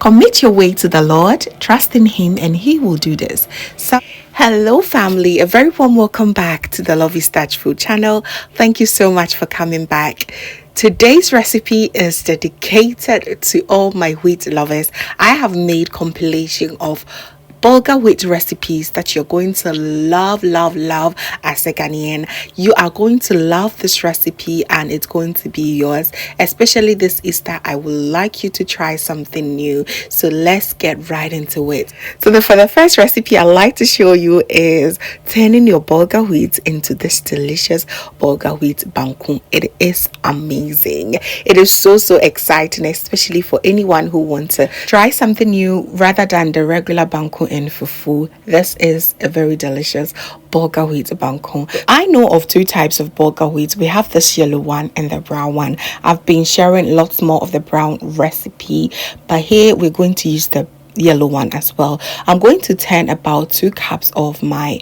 Commit your way to the Lord, trust in Him, and He will do this. So, hello, family. A very warm welcome back to the Lovystouch food channel. Thank you so much for coming back. Today's recipe is dedicated to all my wheat lovers. I have made compilation of Bulgar wheat recipes that you're going to love as a Ghanaian. You are going to love this recipe and it's going to be yours. Especially this Easter, I would like you to try something new. So let's get right into it. So for the first recipe I'd like to show you is turning your Bulgar wheat into this delicious Bulgar wheat banku. It is amazing. It is so exciting, especially for anyone who wants to try something new rather than the regular banku in fufu. This is a very delicious Bulgar wheat banku. I know of two types of Bulgar wheat. We have this yellow one and the brown one. I've been sharing lots more of the brown recipe, but here we're going to use the yellow one as well. I'm going to turn about 2 cups of my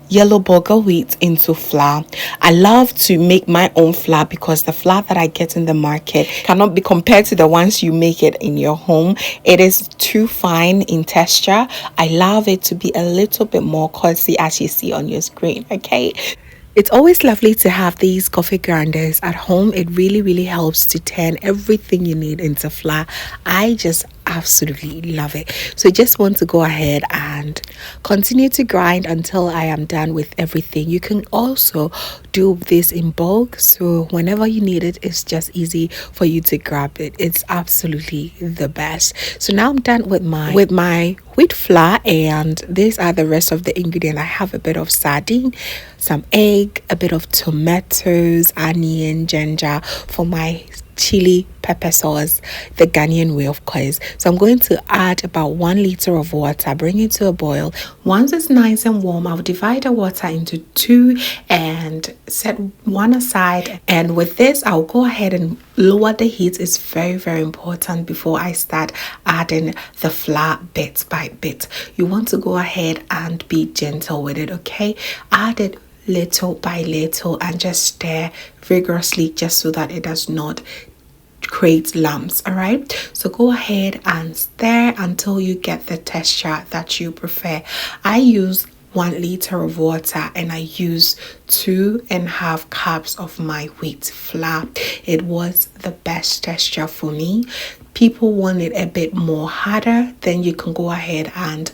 yellow Bulgar wheat into flour. I love to make my own flour because the flour that I get in the market cannot be compared to the ones you make it in your home. It is too fine in texture. I love it to be a little bit more cozy, as you see on your screen. Okay, it's always lovely to have these coffee grinders at home. It really helps to turn everything you need into flour. I just absolutely love it. So just want to go ahead and continue to grind until I am done with everything. You can also do this in bulk, so whenever you need it, it's just easy for you to grab it. It's absolutely the best. So now I'm done with my wheat flour, and these are the rest of the ingredients. I have a bit of sardine, some egg, a bit of tomatoes, onion, ginger for my chili pepper sauce, the Ghanaian way, of course. So I'm going to add about 1 liter of water, bring it to a boil. Once it's nice and warm, I'll divide the water into 2 and set one aside. And with this, I'll go ahead and lower the heat. It's very important before I start adding the flour bit by bit. You want to go ahead and be gentle with it, okay? Add it little by little and just stir vigorously, just so that it does not create lumps. All right, so go ahead and stir until you get the texture that you prefer. I use 1 liter of water and I use 2.5 cups of my wheat flour. It was the best texture for me. People want it a bit more harder, then you can go ahead and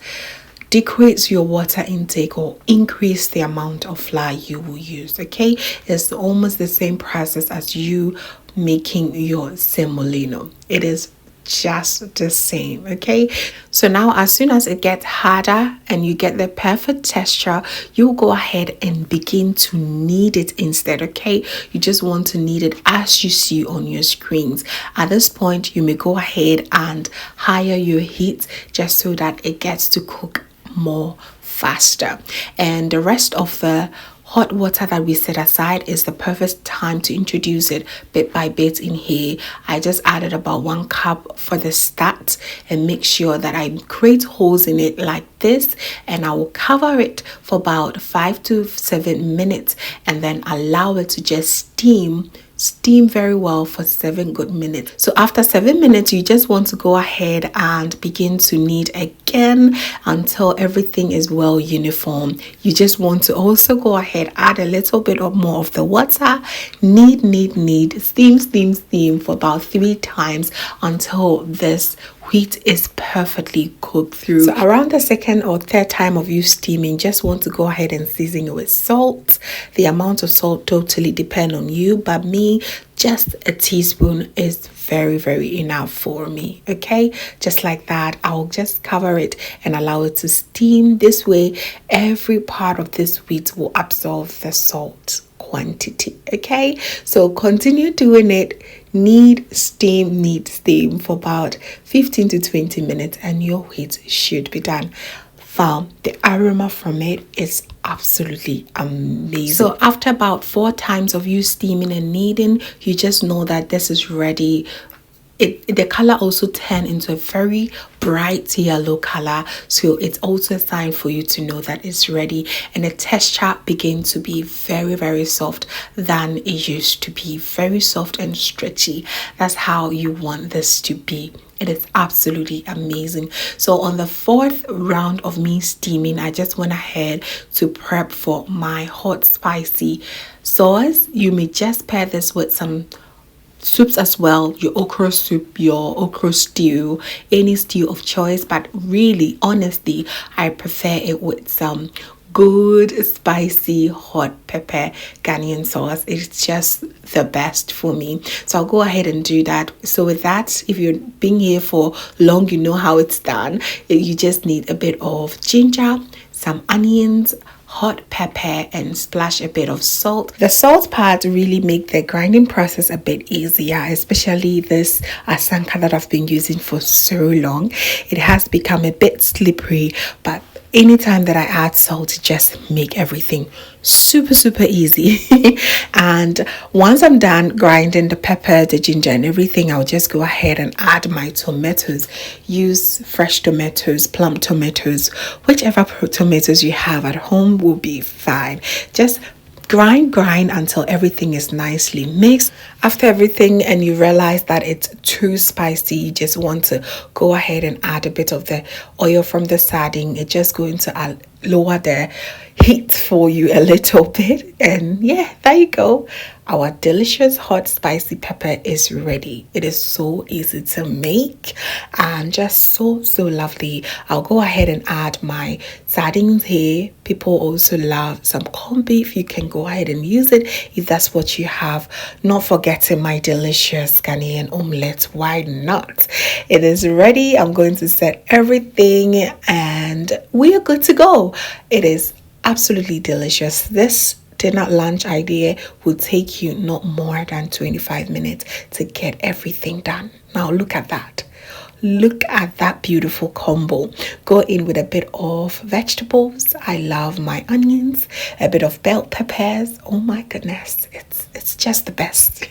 decrease your water intake or increase the amount of flour you will use. Okay, it's almost the same process as you making your semolino. It is just the same. Okay, so now as soon as it gets harder and you get the perfect texture, you go ahead and begin to knead it instead. Okay, you just want to knead it as you see on your screens. At this point, you may go ahead and higher your heat just so that it gets to cook more faster. And the rest of the hot water that we set aside is the perfect time to introduce it bit by bit in here. I just added about 1 cup for the start and make sure that I create holes in it like this, and I will cover it for about 5 to 7 minutes and then allow it to just steam very well for 7 good minutes. So after 7 minutes, you just want to go ahead and begin to knead again until everything is well uniform. You just want to also go ahead, add a little bit of more of the water, knead, steam for about 3 times until this wheat is perfectly cooked through. So around the 2nd or 3rd time of you steaming, just want to go ahead and season it with salt. The amount of salt totally depends on you, but me, just a teaspoon is very enough for me. Okay, just like that, I'll just cover it and allow it to steam. This way every part of this wheat will absorb the salt quantity. Okay, so continue doing it. Knead, steam for about 15 to 20 minutes and your wheat should be done. The aroma from it is absolutely amazing. So after about 4 times of you steaming and kneading, you just know that this is ready the color also turn into a very bright yellow color, so it's also a sign for you to know that it's ready, and the texture begins to be very, very soft than it used to be, very soft and stretchy. That's how you want this to be. It is absolutely amazing. So on the fourth round of me steaming, I just went ahead to prep for my hot spicy sauce. You may just pair this with some soups as well, your okra soup, your okra stew, any stew of choice, but really, honestly, I prefer it with some good spicy hot pepper Ghanaian sauce. It's just the best for me, so I'll go ahead and do that. So with that, if you've been here for long, you know how it's done. You just need a bit of ginger, some onions, hot pepper, and splash a bit of salt. The salt part really make the grinding process a bit easier, especially this asanka that I've been using for so long. It has become a bit slippery, but anytime that I add salt, it just make everything super easy. And once I'm done grinding the pepper, the ginger, and everything, I'll just go ahead and add my tomatoes. Use fresh tomatoes, plum tomatoes, whichever tomatoes you have at home will be fine. Just grind until everything is nicely mixed. After everything and you realize that it's too spicy, you just want to go ahead and add a bit of the oil from the sardine. It's just going to lower the heat for you a little bit, and yeah, there you go. Our delicious hot spicy pepper is ready. It is so easy to make and just so lovely. I'll go ahead and add my sardines here. People also love some corned beef. You can go ahead and use it if that's what you have. Not forgetting my delicious Ghanaian omelette. Why not? It is ready. I'm going to set everything and we are good to go. It is absolutely delicious. This dinner lunch idea will take you not more than 25 minutes to get everything done. Now look at that. Look at that beautiful combo. Go in with a bit of vegetables. I love my onions, a bit of bell peppers. Oh my goodness, it's just the best.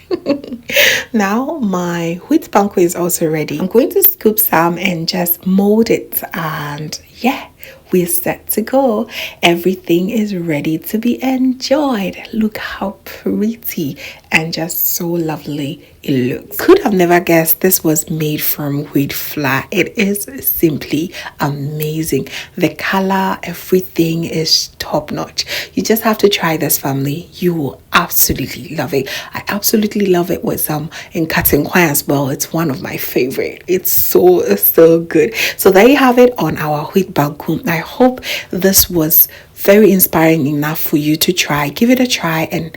Now my wheat banku is also ready. I'm going to scoop some and just mold it, and yeah, we're set to go. Everything is ready to be enjoyed. Look how pretty and just so lovely it looks. Could have never guessed this was made from wheat flour. It is simply amazing. The color, everything is top notch. You just have to try this, family. You will absolutely love it. I absolutely love it with some nkatinkwan as well. It's one of my favorite. It's so good. So there you have it on our wheat banku. I hope this was very inspiring enough for you to try. Give it a try, and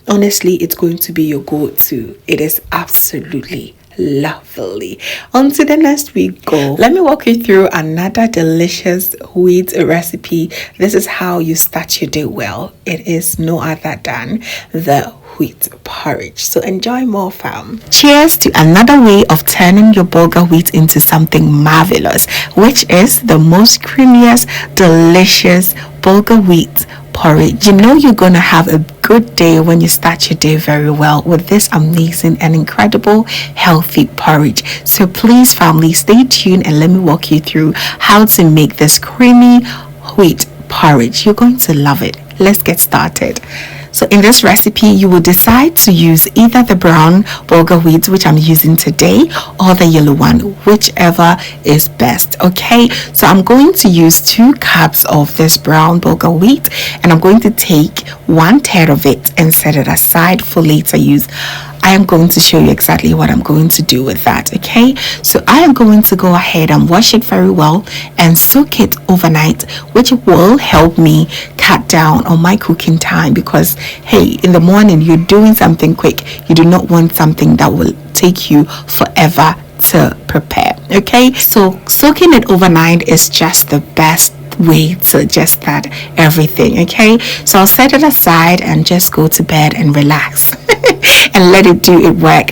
honestly, it's going to be your go-to. It is absolutely lovely. On to the next we go. Let me walk you through another delicious wheat recipe. This is how you start your day well. It is no other than the wheat porridge. So enjoy more, fam. Cheers to another way of turning your Bulgur wheat into something marvelous, which is the most creamiest, delicious Bulgur wheat porridge. You know you're gonna have a good day when you start your day very well with this amazing and incredible healthy porridge. So please, family, stay tuned and let me walk you through how to make this creamy wheat porridge. You're going to love it. Let's get started. So in this recipe, you will decide to use either the brown Bulgur wheat, which I'm using today, or the yellow one, whichever is best. Okay, so I'm going to use 2 cups of this brown Bulgur wheat, and I'm going to take 1/3 of it and set it aside for later use. I am going to show you exactly what I'm going to do with that. Okay, so I am going to go ahead and wash it very well and soak it overnight, which will help me cut down on my cooking time, because hey, in the morning you're doing something quick. You do not want something that will take you forever to prepare. Okay, so soaking it overnight is just the best way to just start everything. Okay, so I'll set it aside and just go to bed and relax and let it do it work.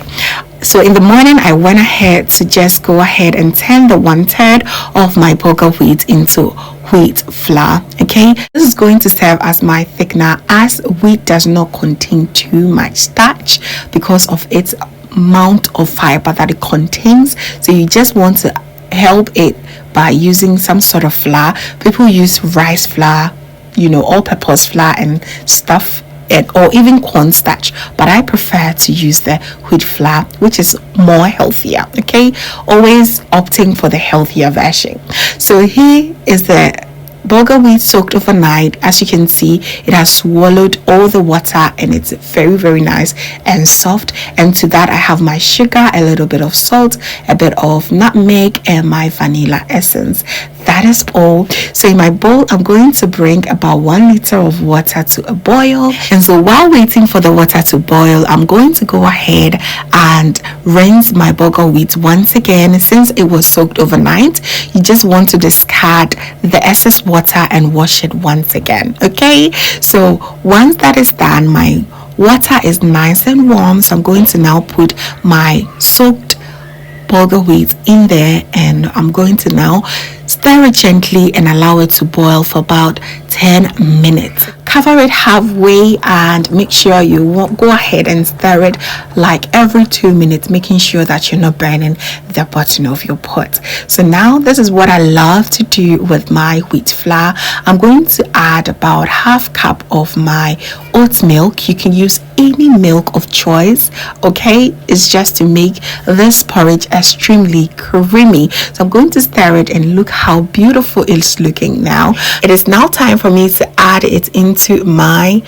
So in the morning, I went ahead to just go ahead and turn the 1/3 of my Bulgur wheat into wheat flour. Okay, this is going to serve as my thickener, as wheat does not contain too much starch because of its amount of fiber that it contains. So you just want to help it by using some sort of flour. People use rice flour, all-purpose flour and stuff, or even cornstarch, but I prefer to use the wheat flour, which is more healthier. Okay, always opting for the healthier version. So here is the bulgur wheat soaked overnight. As you can see, it has swallowed all the water and it's very, very nice and soft. And to that I have my sugar, a little bit of salt, a bit of nutmeg, and my vanilla essence. That is all. So in my bowl, I'm going to bring about 1 liter of water to a boil. And so while waiting for the water to boil, I'm going to go ahead and rinse my bulgur wheat once again. Since it was soaked overnight, you just want to discard the excess water and wash it once again. Okay, so once that is done, my water is nice and warm. So I'm going to now put my soaked bulgur wheat in there, and I'm going to now stir it gently and allow it to boil for about 10 minutes. Cover it halfway and make sure you go ahead and stir it like every 2 minutes, making sure that you're not burning the bottom of your pot. So now this is what I love to do with my wheat flour. I'm going to add about half cup of my oat milk. You can use any milk of choice. Okay, it's just to make this porridge extremely creamy. So I'm going to stir it and look how beautiful it's looking now. It is now time for me to add it into my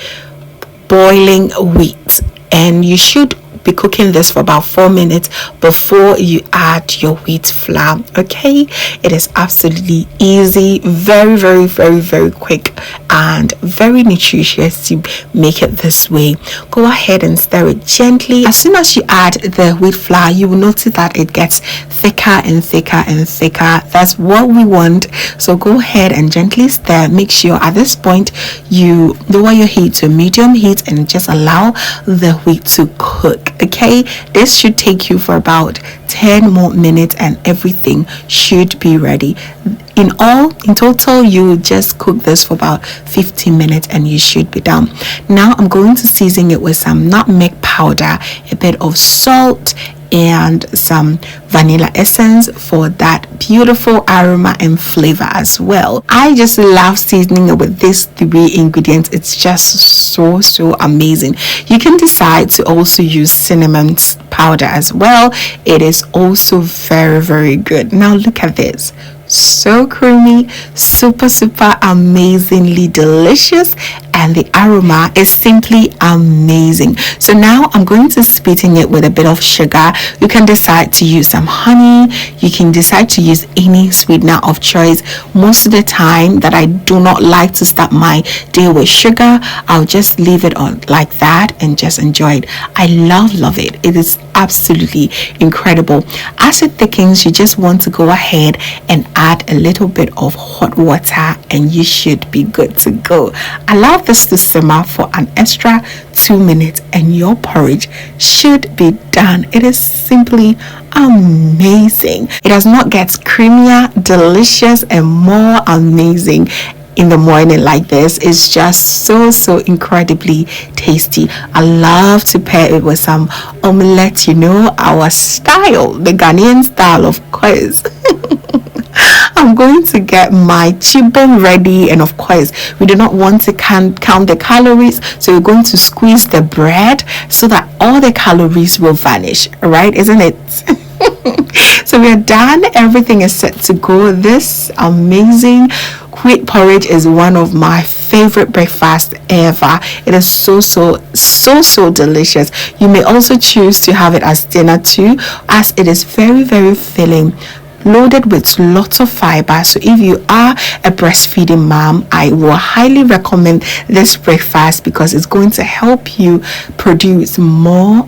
boiling wheat, and you should be cooking this for about 4 minutes before you add your wheat flour. Okay, it is absolutely easy, very, very, very, very quick, and very nutritious to make it this way. Go ahead and stir it gently. As soon as you add the wheat flour, you will notice that it gets thicker and thicker and thicker. That's what we want. So go ahead and gently stir. Make sure at this point you lower your heat to medium heat and just allow the wheat to cook. Okay, this should take you for about 10 more minutes and everything should be ready. In total, you just cook this for about 15 minutes and you should be done. Now I'm going to season it with some nutmeg powder, a bit of salt, and some vanilla essence for that beautiful aroma and flavor as well. I just love seasoning it with these 3 ingredients. It's just so amazing. You can decide to also use cinnamon powder as well. It is also very, very good. Now look at this. So creamy, super amazingly delicious, and the aroma is simply amazing. So now I'm going to sweeten it with a bit of sugar. You can decide to use some honey. You can decide to use any sweetener of choice. Most of the time that I do not like to start my day with sugar, I'll just leave it on like that and just enjoy it. I love it. It is absolutely incredible. As it thickens, you just want to go ahead and add a little bit of hot water and you should be good to go. Allow this to simmer for an extra 2 minutes and your porridge should be done. It is simply amazing. It does not get creamier, delicious, and more amazing in the morning like this. It's just so incredibly tasty. I love to pair it with some omelette, our style, the Ghanaian style, of course. I'm going to get my chibon ready, and of course we do not want to count the calories, so we're going to squeeze the bread so that all the calories will vanish, right? Isn't it? So we're done. Everything is set to go. This amazing wheat porridge is one of my favorite breakfast ever. It is so delicious. You may also choose to have it as dinner too, as it is very, very filling, loaded with lots of fiber. So if you are a breastfeeding mom, I will highly recommend this breakfast because it's going to help you produce more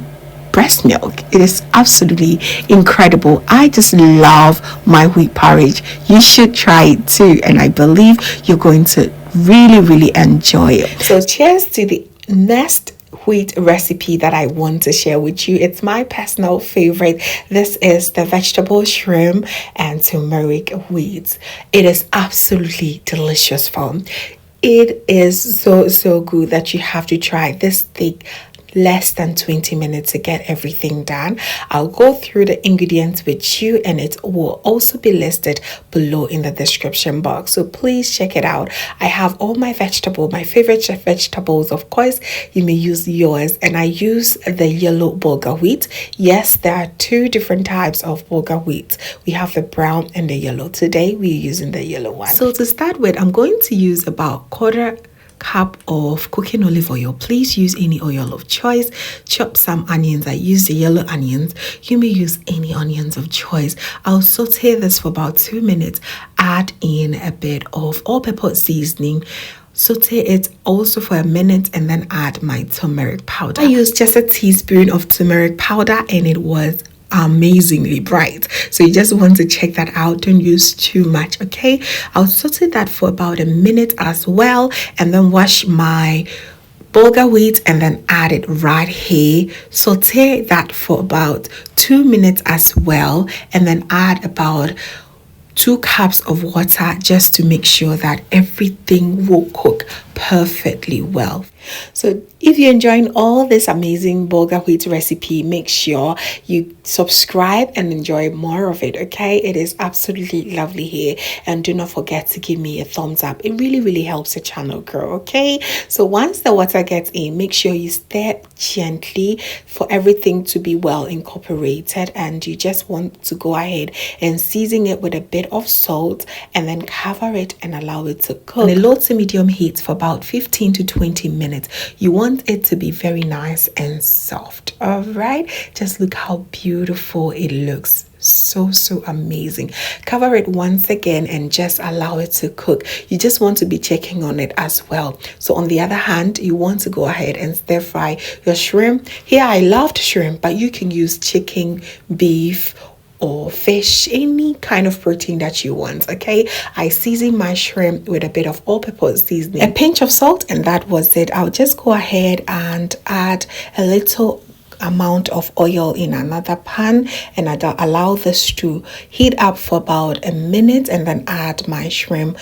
breast milk. It is absolutely incredible. I just love my wheat porridge. You should try it too, and I believe you're going to really enjoy it. So cheers to the next wheat recipe that I want to share with you. It's my personal favorite. This is the vegetable shrimp and turmeric wheat. It is absolutely delicious form. It is so good that you have to try this thick, less than 20 minutes to get everything done. I'll go through the ingredients with you, and it will also be listed below in the description box, so please check it out. I have all my my favorite vegetables. Of course, you may use yours, and I use the yellow Bulgar wheat. Yes, there are two different types of Bulgar wheat. We have the brown and the yellow. Today we're using the yellow one. So to start with, I'm going to use about quarter cup of cooking olive oil. Please use any oil of choice. Chop some onions. I use the yellow onions. You may use any onions of choice. I'll saute this for about 2 minutes. Add in a bit of all-purpose seasoning. Saute it also for a minute, and then add my turmeric powder. I used just a teaspoon of turmeric powder, and it was amazingly bright, so you just want to check that out. Don't use too much, okay? I'll saute that for about a minute as well, and then wash my Bulgar wheat and then add it right here. Saute that for about 2 minutes as well, and then add about 2 cups of water just to make sure that everything will cook perfectly well. So if you're enjoying all this amazing Bulgar wheat recipe, make sure you subscribe and enjoy more of it, okay? It is absolutely lovely here, and do not forget to give me a thumbs up. It really helps the channel grow, okay? So once the water gets in, make sure you stir gently for everything to be well incorporated, and you just want to go ahead and season it with a bit of salt, and then cover it and allow it to cook on a low to medium heat for about 15 to 20 minutes. You want it to be very nice and soft. All right, just look how beautiful it looks. So amazing. Cover it once again and just allow it to cook. You just want to be checking on it as well. So on the other hand, you want to go ahead and stir fry your shrimp. Here I loved shrimp, but you can use chicken, beef, or fish, any kind of protein that you want, okay? I seasoned my shrimp with a bit of all-purpose seasoning, a pinch of salt, and that was it. I'll just go ahead and add a little amount of oil in another pan, and I allow this to heat up for about a minute, and then add my shrimp.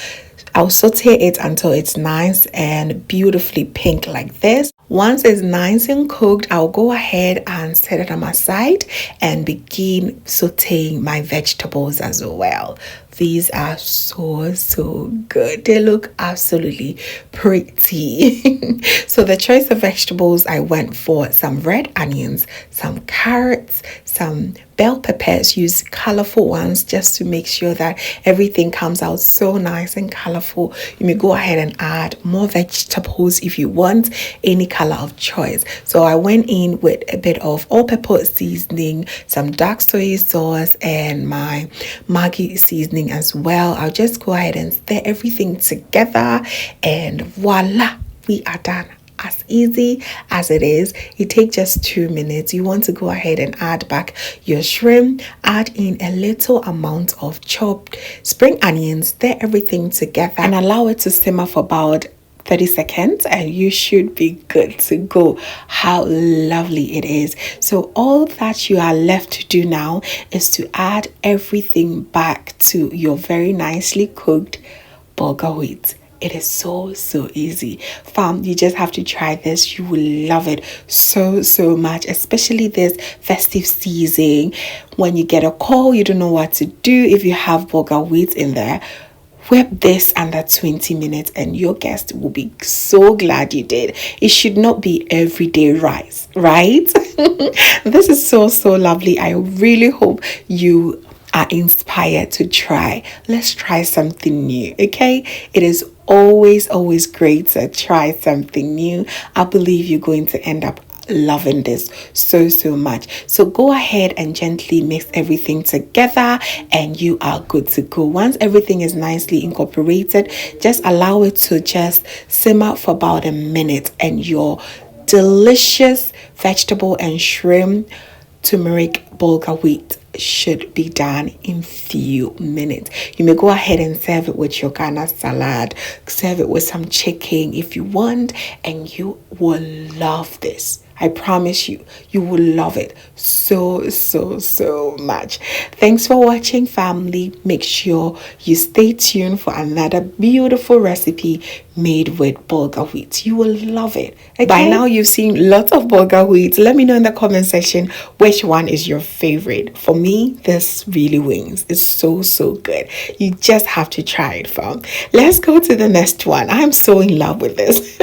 I'll saute it until it's nice and beautifully pink like this. Once it's nice and cooked, I'll go ahead and set it on my side and begin sauteing my vegetables as well. These are so good. They look absolutely pretty. So the choice of vegetables, I went for some red onions, some carrots, some bell peppers. Use colorful ones just to make sure that everything comes out so nice and colorful. You may go ahead and add more vegetables if you want, any color of choice. So I went in with a bit of all-purpose seasoning, some dark soy sauce, and my Maggi seasoning as well. I'll just go ahead and stir everything together, and voila, we are done. As easy as it is, it takes just 2 minutes. You want to go ahead and add back your shrimp, add in a little amount of chopped spring onions, stir everything together and allow it to simmer for about 30 seconds, and you should be good to go. How lovely it is. So all that you are left to do now is to add everything back to your very nicely cooked Bulgur wheat. It is so easy. Fam, you just have to try this. You will love it so much, especially this festive season. When you get a call, you don't know what to do. If you have Bulgur wheat in there, whip this under 20 minutes and your guest will be so glad you did. It should not be everyday rice, right? This is so lovely. I really hope you are inspired to try. Let's try something new, okay? It is always great to try something new. I believe you're going to end up loving this so much. So go ahead and gently mix everything together and you are good to go. Once everything is nicely incorporated, just allow it to just simmer for about a minute and your delicious vegetable and shrimp turmeric Bulgur wheat should be done in few minutes. You may go ahead and serve it with your Ghana salad, serve it with some chicken if you want, and you will love this. I promise you, you will love it so much. Thanks for watching, family. Make sure you stay tuned for another beautiful recipe made with bulgur wheat. You will love it. Okay? By now, you've seen lots of bulgur wheat. Let me know in the comment section which one is your favorite. For me, this really wins. It's so good. You just have to try it, fam. Let's go to the next one. I'm so in love with this.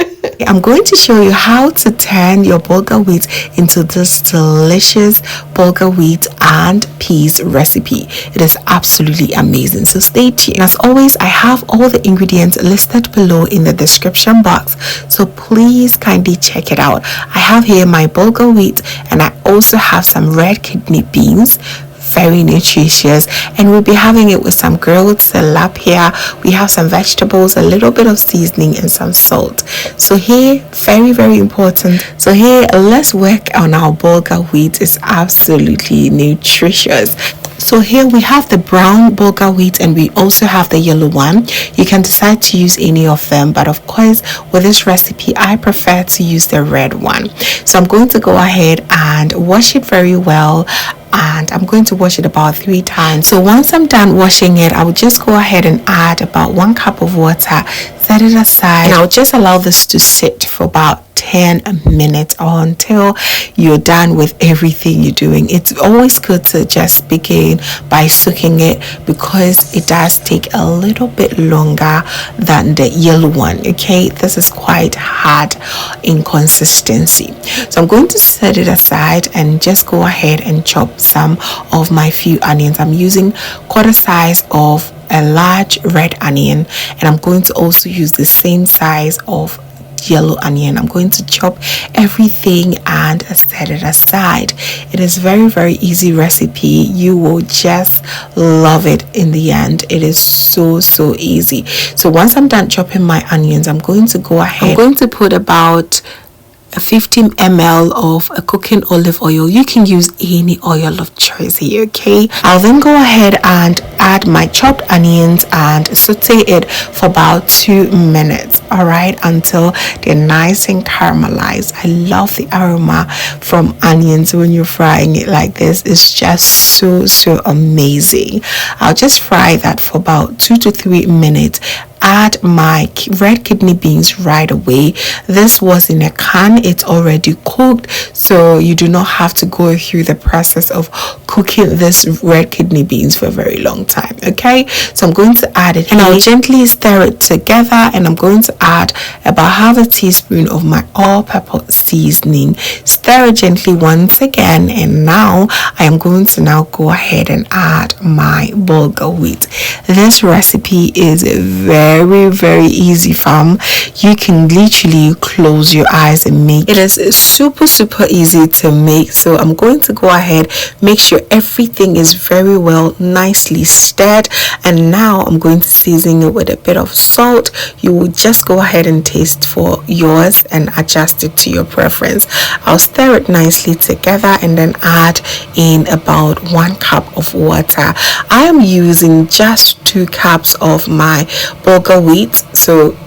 I'm going to show you how to turn your bulgur wheat into this delicious bulgur wheat and peas recipe. It is absolutely amazing, so stay tuned. As always, I have all the ingredients listed below in the description box, so please kindly check it out. I have here my bulgur wheat, and I also have some red kidney beans, very nutritious, and we'll be having it with some grilled tilapia. We have some vegetables, a little bit of seasoning, and some salt. So here, very important, so here let's work on our bulgur wheat. It's absolutely nutritious. So here we have the brown bulgur wheat, and we also have the yellow one. You can decide to use any of them, but of course with this recipe I prefer to use the red one. So I'm going to go ahead and wash it very well, and I'm going to wash it about 3 times. So once I'm done washing it, I will just go ahead and add about 1 cup of water, set it aside, and I'll just allow this to sit for about 10 minutes or until you're done with everything you're doing. It's always good to just begin by soaking it because it does take a little bit longer than the yellow one. Okay, this is quite hard in consistency. So I'm going to set it aside and just go ahead and chop some of my few onions. I'm using quarter size of a large red onion, and I'm going to also use the same size of yellow onion. I'm going to chop everything and set it aside. It is very easy recipe. You will just love it in the end. It is so easy. So once I'm done chopping my onions, I'm going to go ahead. I'm going to put about 15 ml of a cooking olive oil. You can use any oil of choice here, okay? I'll then go ahead and add my chopped onions and saute it for about 2 minutes, all right, until they're nice and caramelized. I love the aroma from onions when you're frying it like this. It's just so amazing. I'll just fry that for about 2 to 3 minutes. Add my red kidney beans right away. This was in a can. It's already cooked, so you do not have to go through the process of cooking this red kidney beans for a very long time. Okay, so I'm going to add it and I'll gently stir it together, and I'm going to add about half a teaspoon of my all-purpose seasoning. Stir it gently once again, and now I am going to now go ahead and add my bulgur wheat. This recipe is very easy, fam. You can literally close your eyes and make it. Is super easy to make. So I'm going to go ahead, make sure everything is very well nicely stirred, and now I'm going to season it with a bit of salt. You will just go ahead and taste for yours and adjust it to your preference. I'll stir it nicely together and then add in about 1 cup of water. I am using just 2 cups of my bulgur wheat, so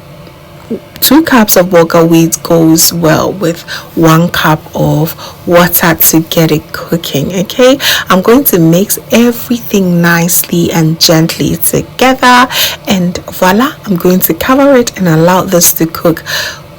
2 cups of bulgur wheat goes well with 1 cup of water to get it cooking. Okay, I'm going to mix everything nicely and gently together, and voila, I'm going to cover it and allow this to cook.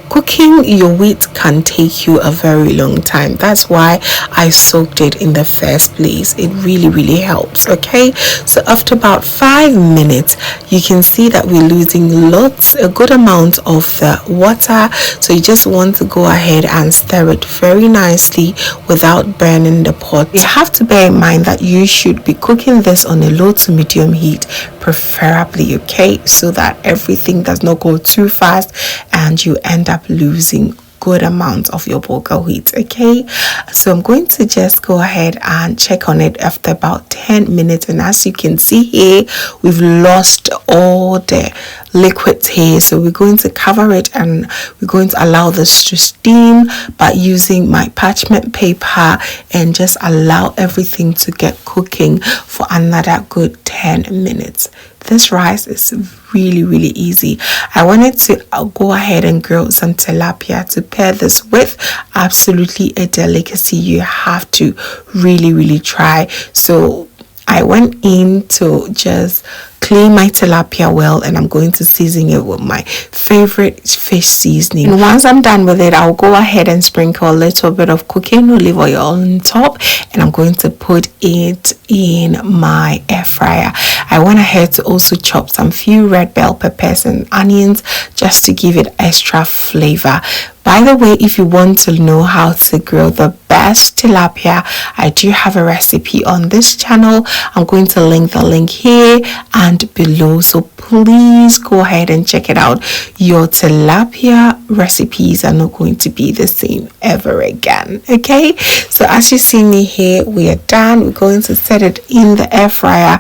Cooking your wheat can take you a very long time. That's why I soaked it in the first place. It really helps. Okay, so after about 5 minutes, you can see that we're losing a good amount of the water. So you just want to go ahead and stir it very nicely without burning the pot. You have to bear in mind that you should be cooking this on a low to medium heat, preferably, okay, so that everything does not go too fast and you end up losing good amount of your bulgur wheat. Okay, so I'm going to just go ahead and check on it after about 10 minutes, and as you can see here, we've lost all the liquids here, so we're going to cover it and we're going to allow this to steam by using my parchment paper and just allow everything to get cooking for another good 10 minutes. This rice is really easy. I wanted to go ahead and grill some tilapia to pair this with. Absolutely a delicacy you have to really try. So I went in to just clean my tilapia well, and I'm going to season it with my favorite fish seasoning. And once I'm done with it, I'll go ahead and sprinkle a little bit of cooking olive oil on top, and I'm going to put it in my air fryer. I went ahead to also chop some few red bell peppers and onions just to give it extra flavor. By the way, if you want to know how to grill the best tilapia, I do have a recipe on this channel. I'm going to link the link here and below, so please go ahead and check it out. Your tilapia recipes are not going to be the same ever again. Okay, so as you see me here, we are done. We're going to set it in the air fryer.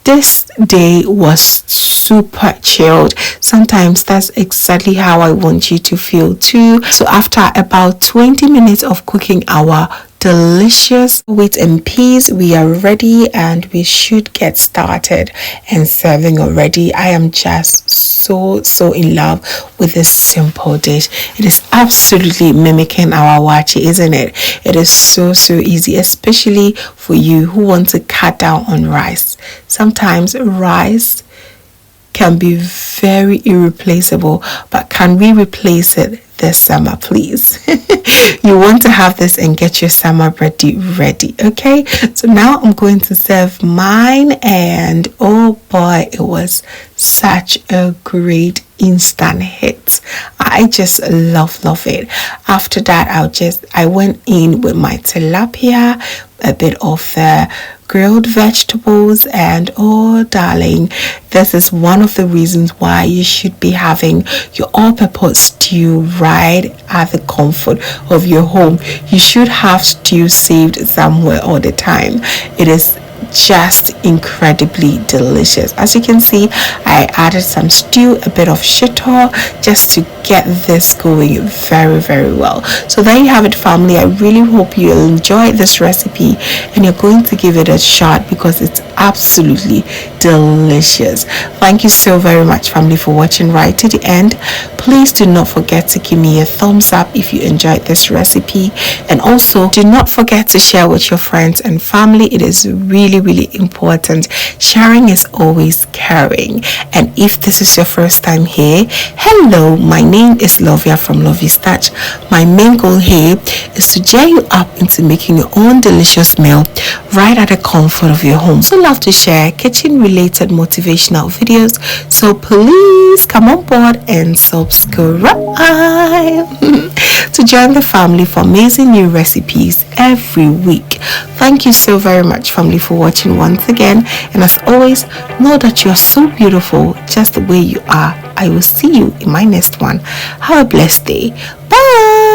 This day was super chilled. Sometimes that's exactly how I want you to feel too. So after about 20 minutes of cooking our delicious wheat and peas, we are ready and we should get started and serving already. I am just so in love with this simple dish. It is absolutely mimicking our wachi, isn't it? It is so easy, especially for you who want to cut down on rice. Sometimes rice can be very irreplaceable, but can we replace it this summer, please? You want to have this and get your summer ready. Okay, so now I'm going to serve mine, and oh boy, it was such a great instant hit. I just love it. After that, I went in with my tilapia, a bit of the grilled vegetables, and oh darling, this is one of the reasons why you should be having your all-purpose stew right at the comfort of your home. You should have stew saved somewhere all the time. It is just incredibly delicious. As you can see, I added some stew, a bit of shito, just to get this going very well. So there you have it, family. I really hope you enjoy this recipe and you're going to give it a shot because it's absolutely delicious. Thank you so very much, family, for watching right to the end. Please do not forget to give me a thumbs up if you enjoyed this recipe, and also do not forget to share with your friends and family. It is really important. Sharing is always caring. And if this is your first time here, hello, my name is Lovia from Lovystouch. My main goal here is to gear you up into making your own delicious meal right at the comfort of your home. So love to share kitchen related motivational videos, so please come on board and subscribe to join the family for amazing new recipes every week. Thank you so very much, family, for watching once again, and as always, know that you are so beautiful just the way you are. I will see you in my next one. Have a blessed day. Bye.